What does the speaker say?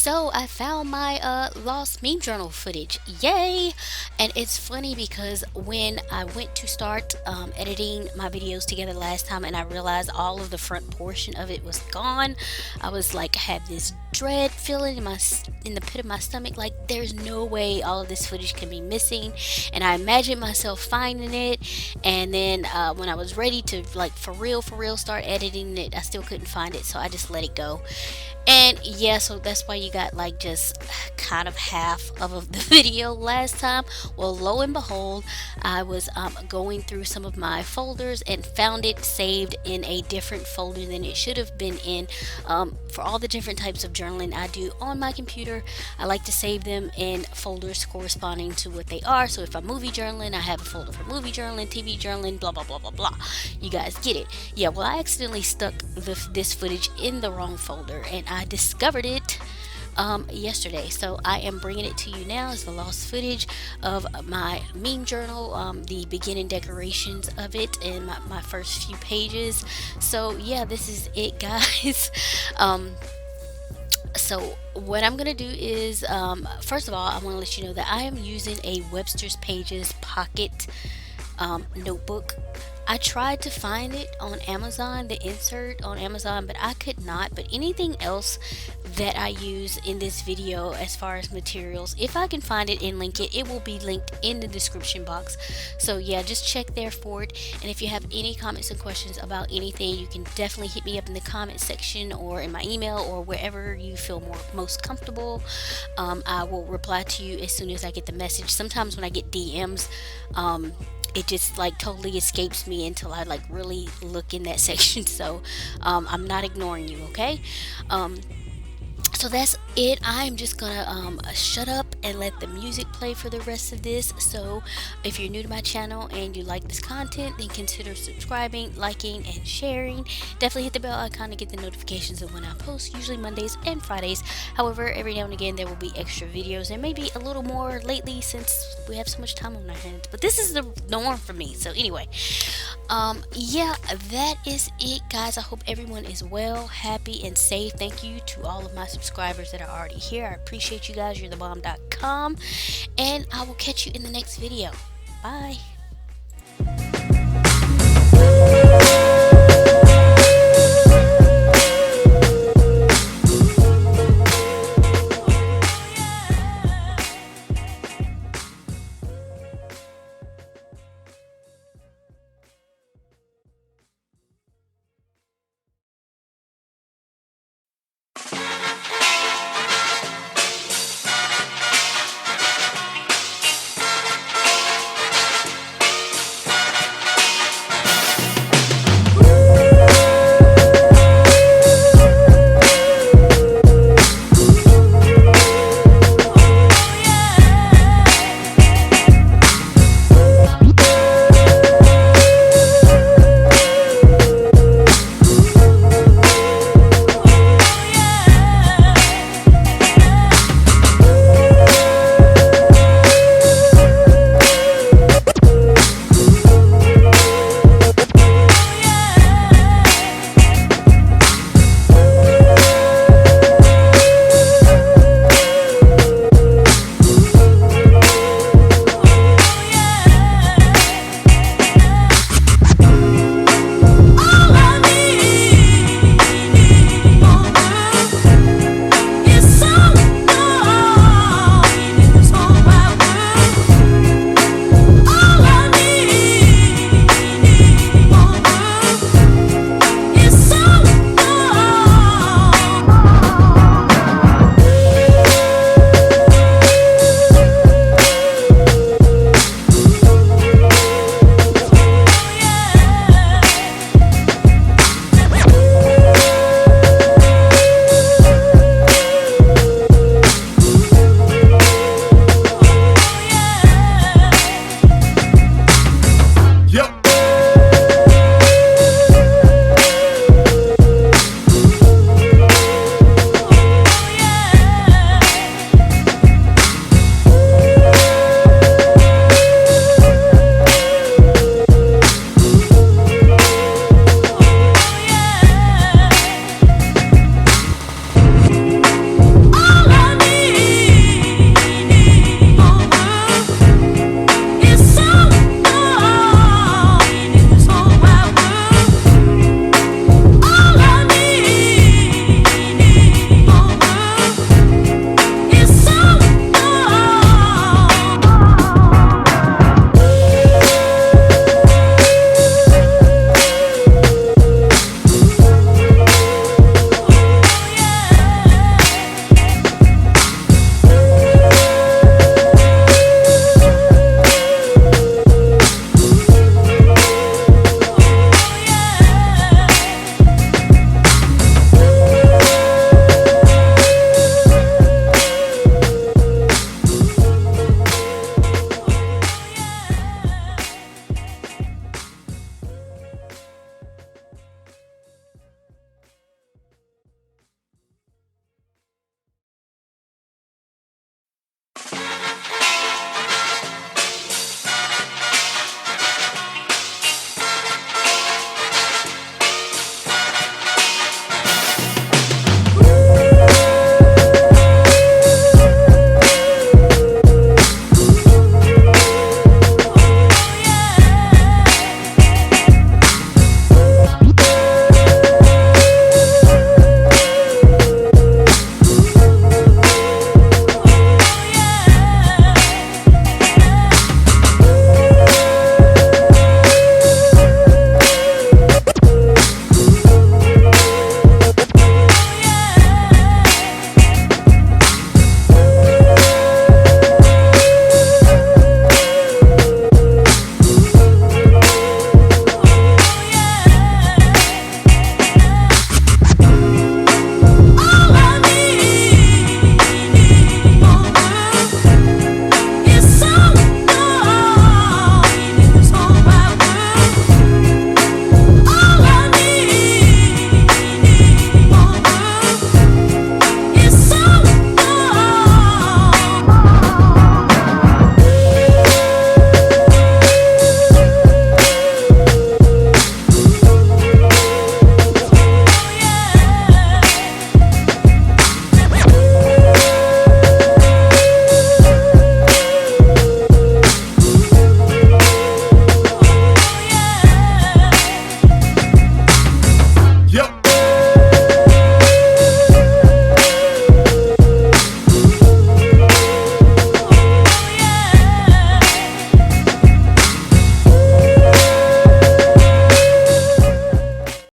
So I found my lost meme journal footage. Yay! And it's funny because when I went to start editing my videos together last time and I realized all of the front portion of it was gone, I was like had this dread feeling in in the pit of my stomach, like there's no way all of this footage can be missing. And I imagined myself finding it, and then when I was ready to like for real start editing it, I still couldn't find it, so I just let it go. And yeah, so that's why you got like just kind of half of the video last time. Well, lo and behold, I was going through some of my folders and found it saved in a different folder than it should have been in. For all the different types of journaling I do on my computer, I like to save them in folders corresponding to what they are. So if I'm movie journaling, I have a folder for movie journaling, TV journaling, blah blah blah blah blah. You guys get it? Yeah. Well, I accidentally stuck this footage in the wrong folder, and I discovered it yesterday. So I am bringing it to you now as the lost footage of my meme journal, the beginning decorations of it, and my first few pages. So yeah, this is it, guys. um, so what I'm gonna do is, first of all, I want to let you know that I am using a Webster's Pages Pocket notebook. I tried to find it on Amazon, the insert on Amazon, but I could not. But anything else that I use in this video as far as materials, if I can find it and link it, it will be linked in the description box. So yeah, just check there for it. And if you have any comments and questions about anything, you can definitely hit me up in the comment section or in my email or wherever you feel most comfortable. I will reply to you as soon as I get the message. Sometimes when I get DMs, it just like totally escapes me until I like really look in that section. So I'm not ignoring you, okay? So that's it. I'm just gonna shut up and let the music play for the rest of this. So if you're new to my channel and you like this content, then consider subscribing, liking, and sharing. Definitely hit the bell icon to get the notifications of when I post, usually Mondays and Fridays. However, every now and again there will be extra videos, and maybe a little more lately since we have so much time on our hands. But this is the norm for me. So anyway, yeah, that is it, guys. I hope everyone is well, happy, and safe. Thank you to all of my subscribers that are already here. I appreciate you guys. You're the bomb.com, and I will catch you in the next video. Bye.